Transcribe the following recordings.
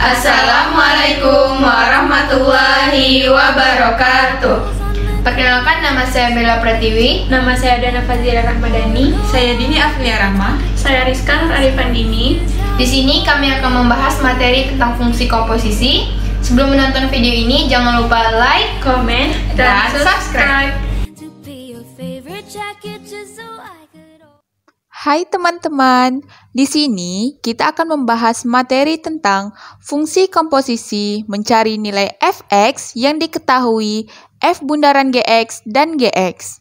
Assalamualaikum warahmatullahi wabarakatuh. Perkenalkan, nama saya Bella Pratiwi. Nama saya Dana Fazira Rahmadani. Saya Dini Aflia Rahma. Saya Rizka Nur Arifandini. Di sini kami akan membahas materi tentang fungsi komposisi. Sebelum menonton video ini, jangan lupa like, komen, dan subscribe. Hai teman-teman, di sini kita akan membahas materi tentang fungsi komposisi mencari nilai fx yang diketahui f bundaran gx dan gx.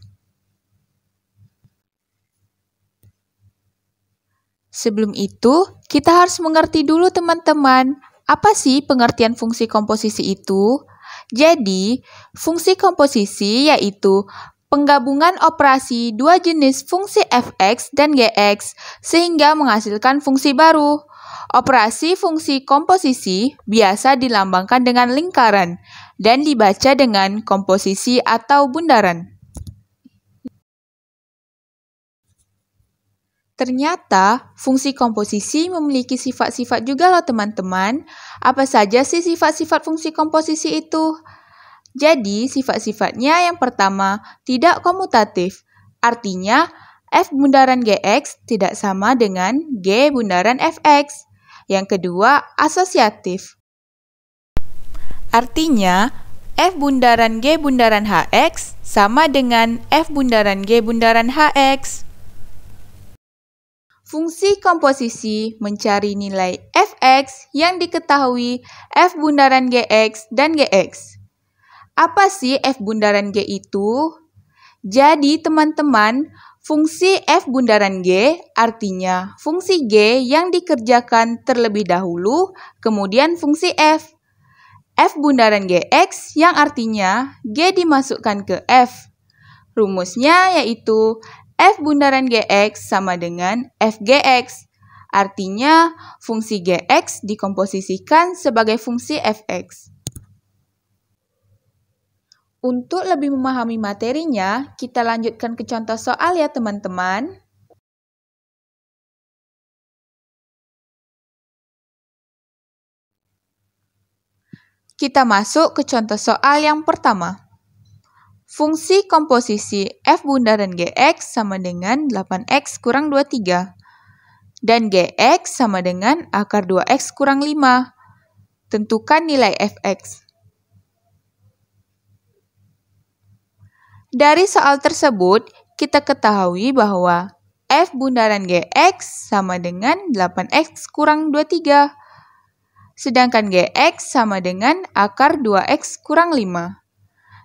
Sebelum itu, kita harus mengerti dulu teman-teman, apa sih pengertian fungsi komposisi itu? Jadi, fungsi komposisi yaitu penggabungan operasi dua jenis fungsi fx dan gx sehingga menghasilkan fungsi baru. Operasi fungsi komposisi biasa dilambangkan dengan lingkaran dan dibaca dengan komposisi atau bundaran. Ternyata fungsi komposisi memiliki sifat-sifat juga loh teman-teman. Apa saja sih sifat-sifat fungsi komposisi itu? Jadi, sifat-sifatnya yang pertama, tidak komutatif. Artinya, f bundaran gx tidak sama dengan g bundaran fx. Yang kedua, asosiatif. Artinya, f bundaran g bundaran hx sama dengan f bundaran g bundaran hx. Fungsi komposisi mencari nilai fx yang diketahui f bundaran gx dan gx. Apa sih f bundaran G itu? Jadi teman-teman, fungsi f bundaran G artinya fungsi G yang dikerjakan terlebih dahulu, kemudian fungsi f. F bundaran Gx yang artinya G dimasukkan ke f. Rumusnya yaitu f bundaran Gx sama dengan fgx. Artinya fungsi Gx dikomposisikan sebagai fungsi fx. Untuk lebih memahami materinya, kita lanjutkan ke contoh soal ya teman-teman. Kita masuk ke contoh soal yang pertama. Fungsi komposisi f bundaran gx sama dengan 8x kurang 23. Dan gx sama dengan akar 2x kurang 5. Tentukan nilai fx. Dari soal tersebut, kita ketahui bahwa f bundaran gx sama dengan 8x kurang 23. Sedangkan gx sama dengan akar 2x kurang 5.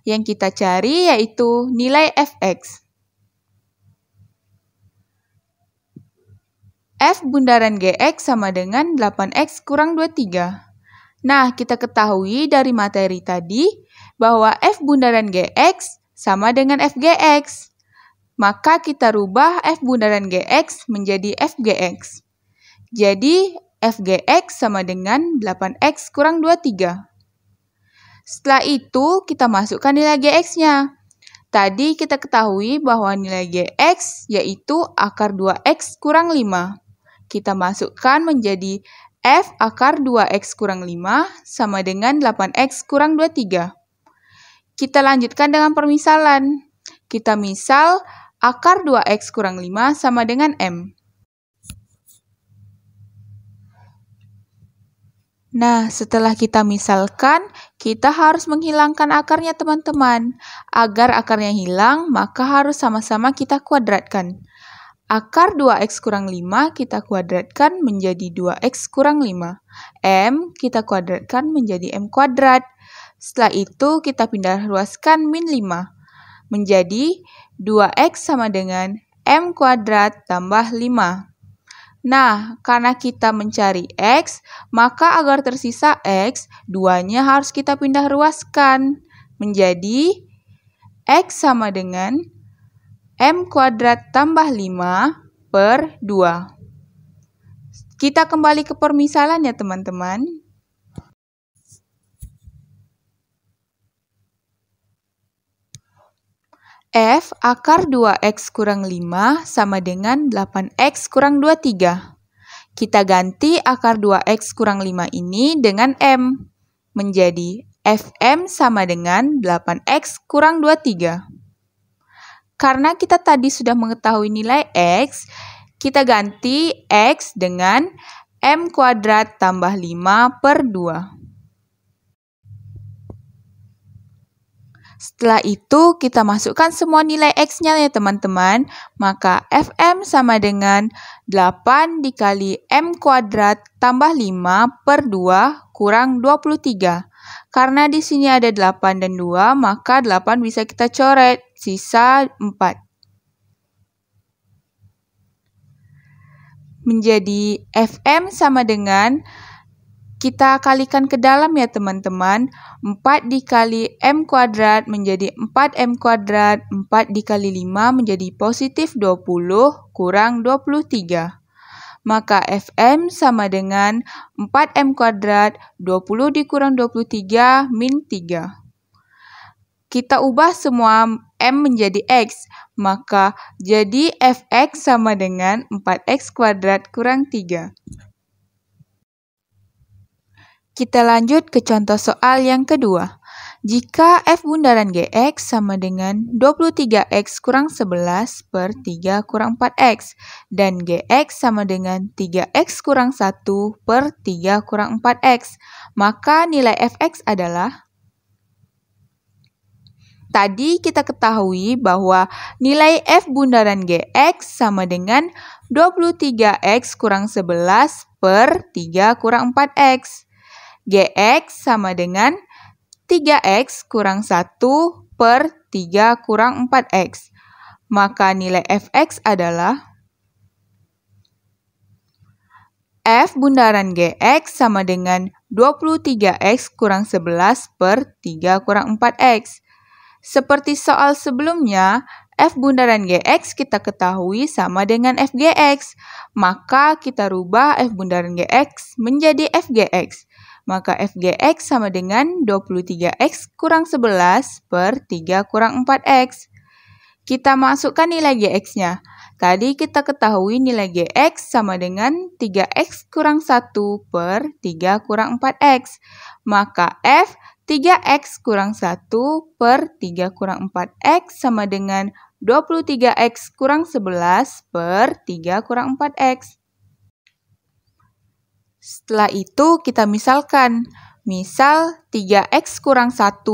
Yang kita cari yaitu nilai fx. F bundaran gx sama dengan 8x kurang 23. Nah, kita ketahui dari materi tadi bahwa f bundaran gx sama dengan fgx. Maka kita rubah f bundaran gx menjadi fgx. Jadi, fgx sama dengan 8x kurang 23. Setelah itu, kita masukkan nilai gx-nya. Tadi kita ketahui bahwa nilai gx yaitu akar 2x kurang 5. Kita masukkan menjadi f akar 2x kurang 5 sama dengan 8x kurang 23. Kita lanjutkan dengan permisalan. Kita misal akar 2x kurang 5 sama dengan M. Nah, setelah kita misalkan, kita harus menghilangkan akarnya teman-teman. Agar akarnya hilang, maka harus sama-sama kita kuadratkan. Akar 2x kurang 5 kita kuadratkan menjadi 2x kurang 5. M kita kuadratkan menjadi M kuadrat. Setelah itu kita pindah ruaskan min 5. Menjadi 2x sama dengan M kuadrat tambah 5. Nah, karena kita mencari x, maka agar tersisa x, 2-nya harus kita pindah ruaskan. Menjadi x sama dengan M kuadrat tambah 5 per 2. Kita kembali ke permisalan ya teman-teman. F akar 2x kurang 5 sama dengan 8x kurang 23. Kita ganti akar 2X kurang 5 ini dengan M. Menjadi Fm sama dengan 8X kurang 23. Karena kita tadi sudah mengetahui nilai X, kita ganti X dengan M kuadrat tambah 5 per 2. Setelah itu, kita masukkan semua nilai X-nya ya teman-teman. Maka Fm sama dengan 8 dikali M kuadrat tambah 5 per 2 kurang 23. Karena di sini ada 8 dan 2, maka 8 bisa kita coret, sisa 4. Menjadi Fm sama dengan, kita kalikan ke dalam ya teman-teman. 4 dikali M kuadrat menjadi 4M kuadrat. 4 dikali 5 menjadi positif 20 kurang 23. Maka Fm sama dengan 4M kuadrat, 20 dikurang 23, min 3. Kita ubah semua M menjadi X. Maka jadi Fx sama dengan 4X kuadrat kurang 3. Kita lanjut ke contoh soal yang kedua. Jika F bundaran Gx sama dengan 23X kurang 11 per 3 kurang 4X dan Gx sama dengan 3X kurang 1 per 3 kurang 4X, maka nilai Fx adalah... Tadi kita ketahui bahwa nilai F bundaran Gx sama dengan 23X kurang 11 per 3 kurang 4X. Gx sama dengan 3X kurang 1 per 3 kurang 4X. Maka nilai Fx adalah F bundaran Gx sama dengan 23X kurang 11 per 3 kurang 4X. Seperti soal sebelumnya, F bundaran Gx kita ketahui sama dengan Fgx. Maka kita rubah F bundaran Gx menjadi Fgx. Maka Fgx sama dengan 23X kurang 11 per 3 kurang 4X. Kita masukkan nilai Gx-nya. Tadi kita ketahui nilai Gx sama dengan 3X kurang 1 per 3 kurang 4X. Maka F 3X kurang 1 per 3 kurang 4X sama dengan 23X kurang 11 per 3 kurang 4X. Setelah itu kita misalkan. Misal 3X kurang 1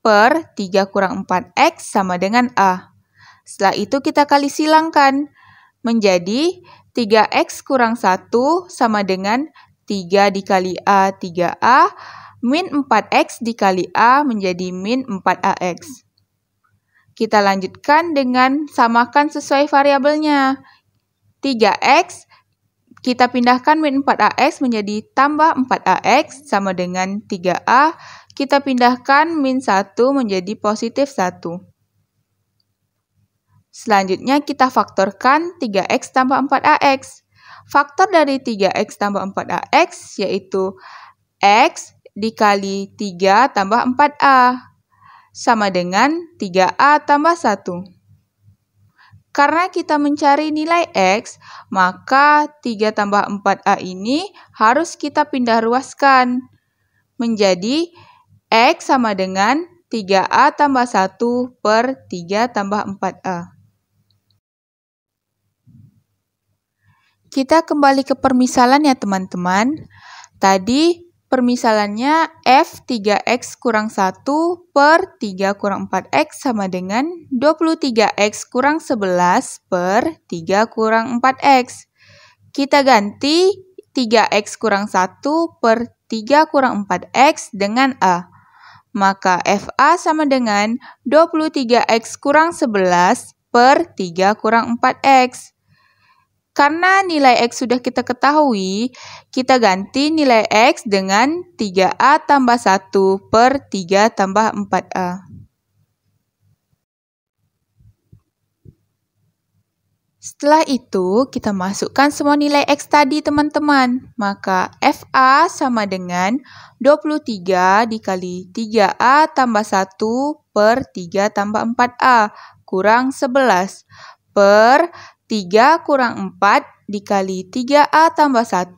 per 3 kurang 4X sama dengan A. Setelah itu kita kali silangkan. Menjadi 3X kurang 1 sama dengan 3 dikali A 3A. Min 4X dikali A menjadi min 4AX. Kita lanjutkan dengan samakan sesuai variabelnya. 3X kita pindahkan min 4AX menjadi tambah 4AX sama dengan 3A. Kita pindahkan min 1 menjadi positif 1. Selanjutnya kita faktorkan 3X tambah 4AX. Faktor dari 3X tambah 4AX yaitu X dikali 3 tambah 4A. Sama dengan 3A tambah 1. Karena kita mencari nilai X, maka 3 tambah 4A ini harus kita pindah ruaskan. Menjadi X sama dengan 3A tambah 1 per 3 tambah 4A. Kita kembali ke permisalan ya teman-teman. Tadi permisalannya F 3X kurang 1 per 3 kurang 4X sama dengan 23X kurang 11 per 3 kurang 4X. Kita ganti 3X kurang 1 per 3 kurang 4X dengan A. Maka FA sama dengan 23X kurang 11 per 3 kurang 4X. Karena nilai X sudah kita ketahui, kita ganti nilai X dengan 3A tambah 1 per 3 tambah 4A. Setelah itu, kita masukkan semua nilai X tadi teman-teman. Maka FA sama dengan 23 dikali 3A tambah 1 per 3 tambah 4A kurang 11 per 3 kurang 4 dikali 3A tambah 1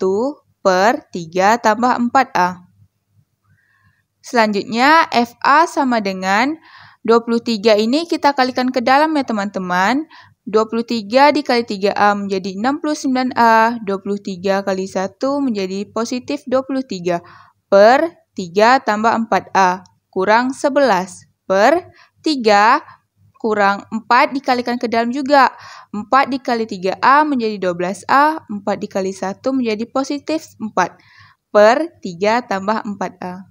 per 3 tambah 4A. Selanjutnya, FA sama dengan 23 ini kita kalikan ke dalam ya teman-teman. 23 dikali 3A menjadi 69A, 23 kali 1 menjadi positif 23, per 3 tambah 4A, kurang 11, per 3 kurang 4 dikalikan ke dalam juga. 4 dikali 3A menjadi 12A, 4 dikali 1 menjadi positif 4, per 3 tambah 4A.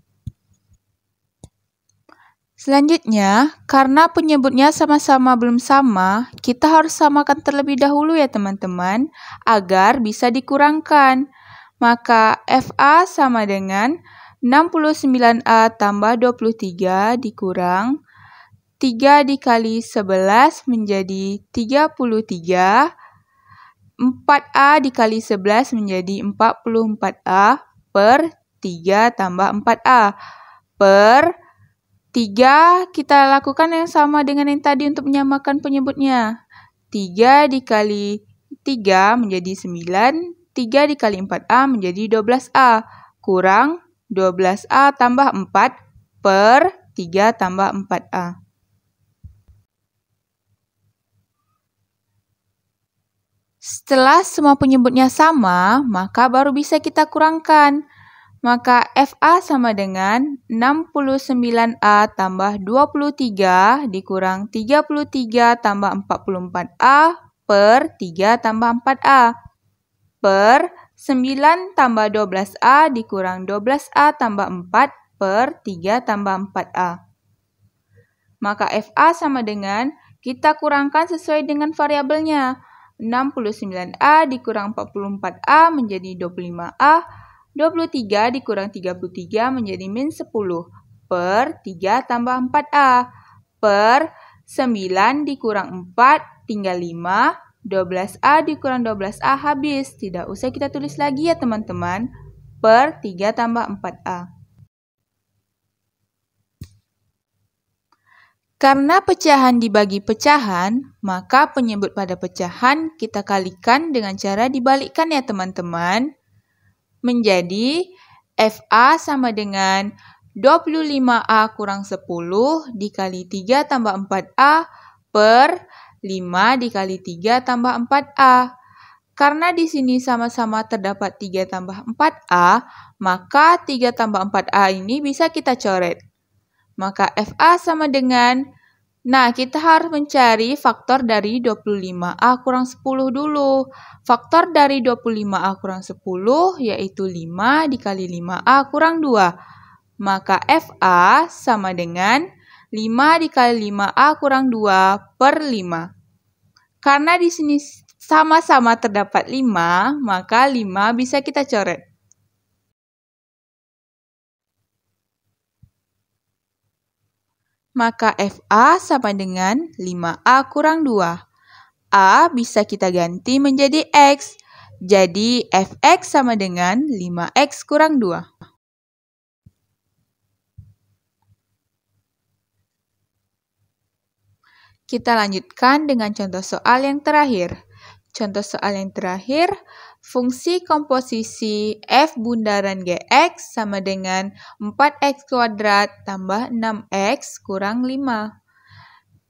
Selanjutnya, karena penyebutnya sama-sama belum sama, kita harus samakan terlebih dahulu ya teman-teman, agar bisa dikurangkan. Maka FA sama dengan 69A tambah 23 dikurang 3 dikali 11 menjadi 33, 4A dikali 11 menjadi 44A, per 3 tambah 4A, per 3 kita lakukan yang sama dengan yang tadi untuk menyamakan penyebutnya. 3 dikali 3 menjadi 9, 3 dikali 4A menjadi 12A, kurang 12A tambah 4 per 3 tambah 4A. Setelah semua penyebutnya sama, maka baru bisa kita kurangkan. Maka FA sama dengan 69A tambah 23 dikurang 33 tambah 44A per 3 tambah 4A, per 9 tambah 12A dikurang 12A tambah 4 per 3 tambah 4A. Maka FA sama dengan kita kurangkan sesuai dengan variabelnya. 69A dikurang 44A menjadi 25A, 23 dikurang 33 menjadi min 10, per 3 tambah 4A, per 9 dikurang 4 tinggal 5, 12A dikurang 12A habis. Tidak usah kita tulis lagi ya teman-teman, per 3 tambah 4A. Karena pecahan dibagi pecahan, maka penyebut pada pecahan kita kalikan dengan cara dibalikkan ya teman-teman. Menjadi FA sama dengan 25A kurang 10 dikali 3 tambah 4A per 5 dikali 3 tambah 4A. Karena di sini sama-sama terdapat 3 tambah 4A, maka 3 tambah 4A ini bisa kita coret. Maka FA sama dengan, kita harus mencari faktor dari 25A kurang 10 dulu. Faktor dari 25A kurang 10 yaitu 5 dikali 5A kurang 2. Maka FA sama dengan 5 dikali 5A kurang 2 per 5. Karena di sini sama-sama terdapat 5, maka 5 bisa kita coret. Maka FA sama dengan 5A kurang 2. A bisa kita ganti menjadi X. Jadi Fx sama dengan 5X kurang 2. Kita lanjutkan dengan contoh soal yang terakhir. Contoh soal yang terakhir, fungsi komposisi f bundaran Gx sama dengan 4x kuadrat tambah 6x kurang 5.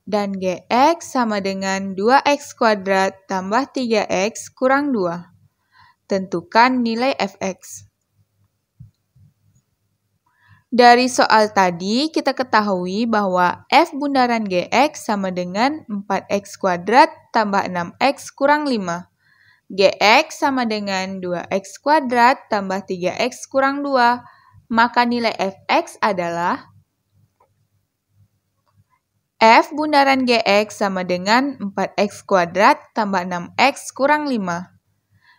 Dan Gx sama dengan 2x kuadrat tambah 3x kurang 2. Tentukan nilai Fx. Dari soal tadi, kita ketahui bahwa f bundaran Gx sama dengan 4x kuadrat tambah 6x kurang 5. Gx sama dengan 2x kuadrat tambah 3x kurang 2. Maka nilai Fx adalah f bundaran Gx sama dengan 4x kuadrat tambah 6x kurang 5.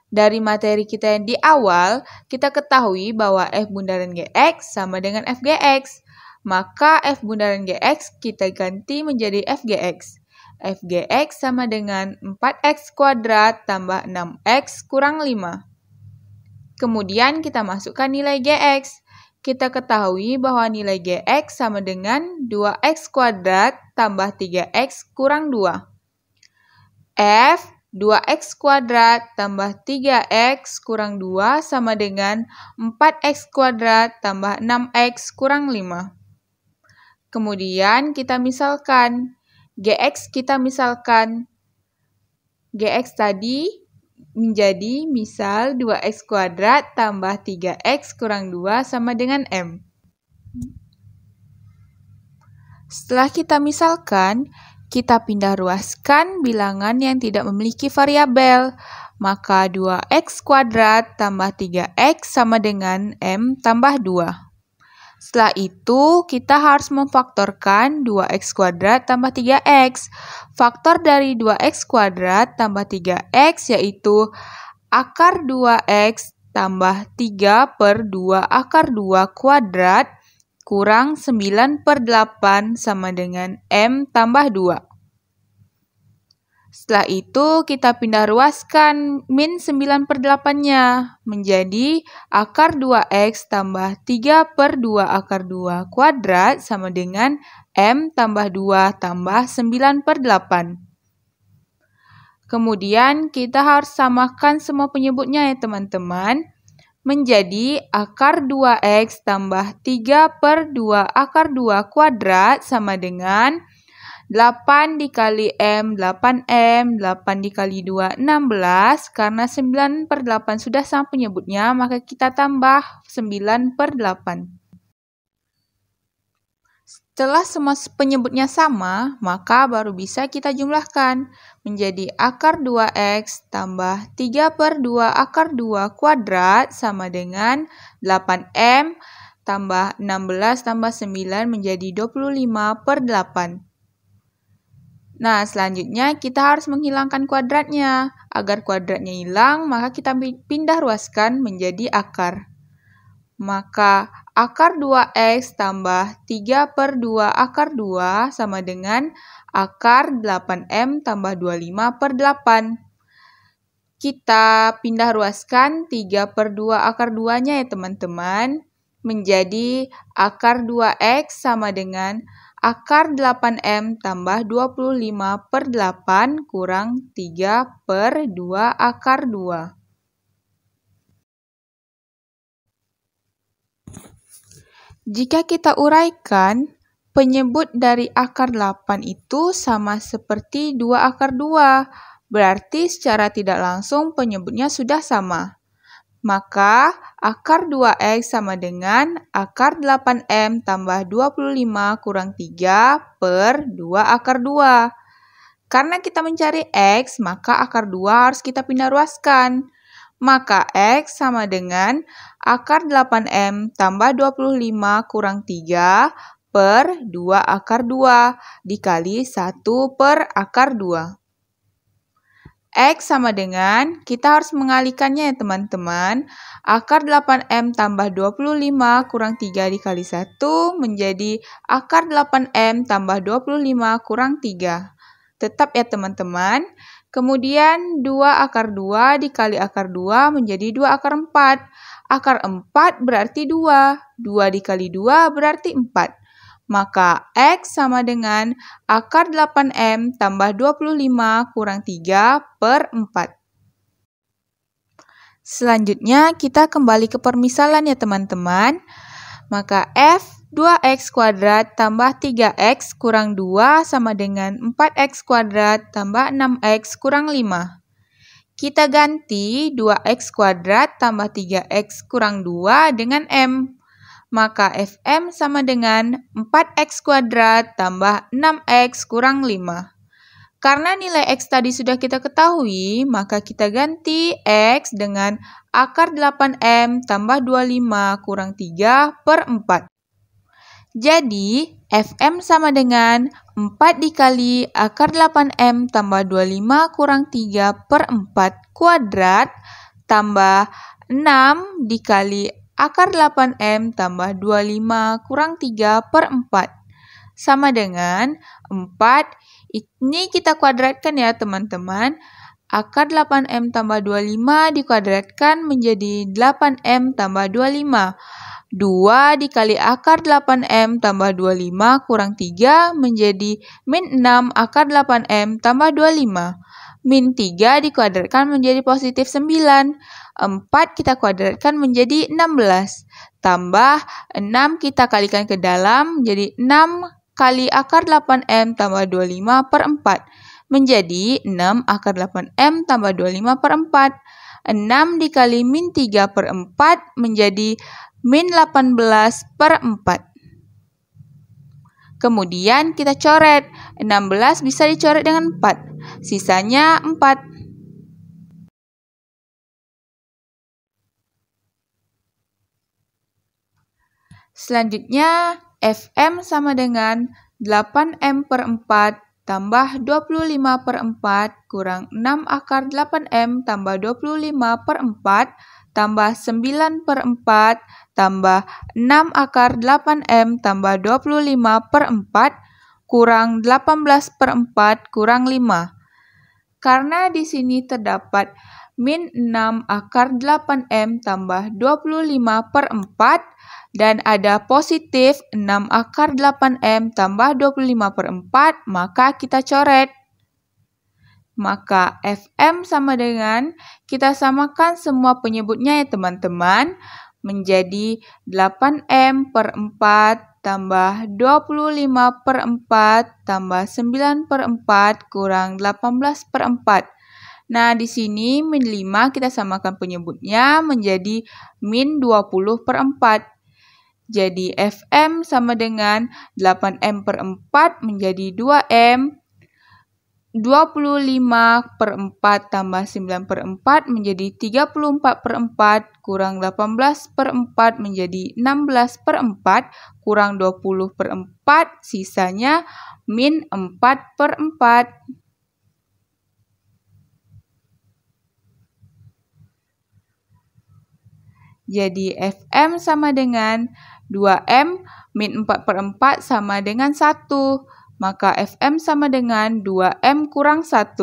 Dari materi kita yang di awal, kita ketahui bahwa f bundaran Gx sama dengan Fgx. Maka f bundaran Gx kita ganti menjadi Fgx. Fgx sama dengan 4x kuadrat tambah 6x kurang 5. Kemudian kita masukkan nilai Gx. Kita ketahui bahwa nilai Gx sama dengan 2x kuadrat tambah 3x kurang 2. F 2x kuadrat tambah 3x kurang 2 sama dengan 4x kuadrat tambah 6x kurang 5. Kemudian kita misalkan, gx gx tadi menjadi misal 2x kuadrat tambah 3x kurang 2 sama dengan m. Setelah kita misalkan, kita pindah ruaskan bilangan yang tidak memiliki variabel. Maka 2x kuadrat tambah 3x sama dengan m tambah 2. Setelah itu, kita harus memfaktorkan 2x kuadrat tambah 3x. Faktor dari 2x kuadrat tambah 3x yaitu akar 2x tambah 3 per 2 akar 2 kuadrat kurang 9/8 sama dengan M tambah 2. Setelah itu, kita pindah ruaskan min 9/8-nya menjadi akar 2x tambah 3 per 2 akar 2 kuadrat sama dengan M tambah 2 tambah 9/8. Kemudian, kita harus samakan semua penyebutnya ya teman-teman. Menjadi akar 2x tambah 3 per 2 akar 2 kuadrat sama dengan 8 dikali M, 8M, 8 dikali 2, 16. Karena 9/8 sudah sama penyebutnya, maka kita tambah 9/8. Setelah semua penyebutnya sama, maka baru bisa kita jumlahkan menjadi akar 2x tambah 3 per 2 akar 2 kuadrat sama dengan 8m tambah 16 tambah 9 menjadi 25/8. Nah, selanjutnya kita harus menghilangkan kuadratnya. Agar kuadratnya hilang, maka kita pindah ruaskan menjadi akar. Maka akar 2x tambah 3 per 2 akar 2 sama dengan akar 8m tambah 25/8. Kita pindah ruaskan 3 per 2 akar 2-nya ya teman-teman. Menjadi akar 2x sama dengan akar 8m tambah 25/8 kurang 3 per 2 akar 2. Jika kita uraikan, penyebut dari akar 8 itu sama seperti 2 akar 2. Berarti secara tidak langsung penyebutnya sudah sama. Maka akar 2x sama dengan akar 8m tambah 25 kurang 3 per 2 akar 2. Karena kita mencari x, maka akar 2 harus kita pindah ruaskan. Maka x sama dengan akar 8m tambah 25 kurang 3 per 2 akar 2 dikali 1 per akar 2. X sama dengan, kita harus mengalihkannya ya teman-teman, akar 8m tambah 25 kurang 3 dikali 1 menjadi akar 8m tambah 25 kurang 3. Tetap ya teman-teman. Kemudian 2 akar 2 dikali akar 2 menjadi 2 akar 4. Akar 4 berarti 2. 2 dikali 2 berarti 4. Maka X sama dengan akar 8M tambah 25 kurang 3 per 4. Selanjutnya kita kembali ke permisalan ya teman-teman. Maka F 2x kuadrat tambah 3x kurang 2 sama dengan 4x kuadrat tambah 6x kurang 5. Kita ganti 2x kuadrat tambah 3x kurang 2 dengan M. Maka Fm sama dengan 4x kuadrat tambah 6x kurang 5. Karena nilai x tadi sudah kita ketahui, maka kita ganti x dengan akar 8m tambah 25 kurang 3 per 4. Jadi, Fm sama dengan 4 dikali akar 8m tambah 25 kurang 3 per 4 kuadrat tambah 6 dikali akar 8m tambah 25 kurang 3 per 4. Sama dengan 4, ini kita kuadratkan ya teman-teman. Akar 8m tambah 25 dikuadratkan menjadi 8m tambah 25. 2 dikali akar 8m tambah 25 kurang 3 menjadi min 6 akar 8m tambah 25. min 3 dikuadratkan menjadi positif 9. 4 kita kuadratkan menjadi 16. Tambah 6 kita kalikan ke dalam, menjadi 6 kali akar 8M tambah 25 per 4. Menjadi 6 akar 8M tambah 25 per 4. 6 dikali min 3 per 4 menjadi min 18 per 4. Kemudian kita coret. 16 bisa dicoret dengan 4. Sisanya 4. Selanjutnya, Fm sama dengan 8M per 4 tambah 25 per 4 kurang 6 akar 8M tambah 25 per 4 tambah 9 per 4 tambah 6 akar 8M tambah 25 per 4 kurang 18 per 4 kurang 5. Karena di sini terdapat min 6 akar 8M tambah 25 per 4 dan ada positif 6 akar 8M tambah 25 per 4, maka kita coret. Maka Fm sama dengan, kita samakan semua penyebutnya ya teman-teman, menjadi 8M per 4 tambah 25 per 4 tambah 9 per 4 kurang 18 per 4. Nah, di sini min 5 kita samakan penyebutnya menjadi min 20 per 4. Jadi Fm sama dengan 8M per 4 menjadi 2M. 25 per 4 tambah 9 per 4 menjadi 34 per 4 kurang 18 per 4 menjadi 16 per 4 kurang 20 per 4, sisanya min 4 per 4. Jadi Fm sama dengan 2M min 4 per 4 sama dengan 1. Maka Fm sama dengan 2M kurang 1.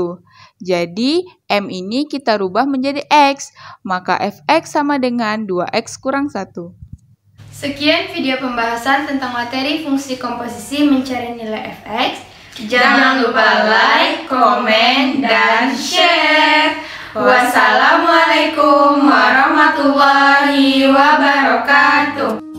Jadi M ini kita rubah menjadi X. Maka Fx sama dengan 2X kurang 1. Sekian video pembahasan tentang materi fungsi komposisi mencari nilai Fx. Jangan lupa like, komen, dan share. Wassalamualaikum warahmatullahi wabarakatuh.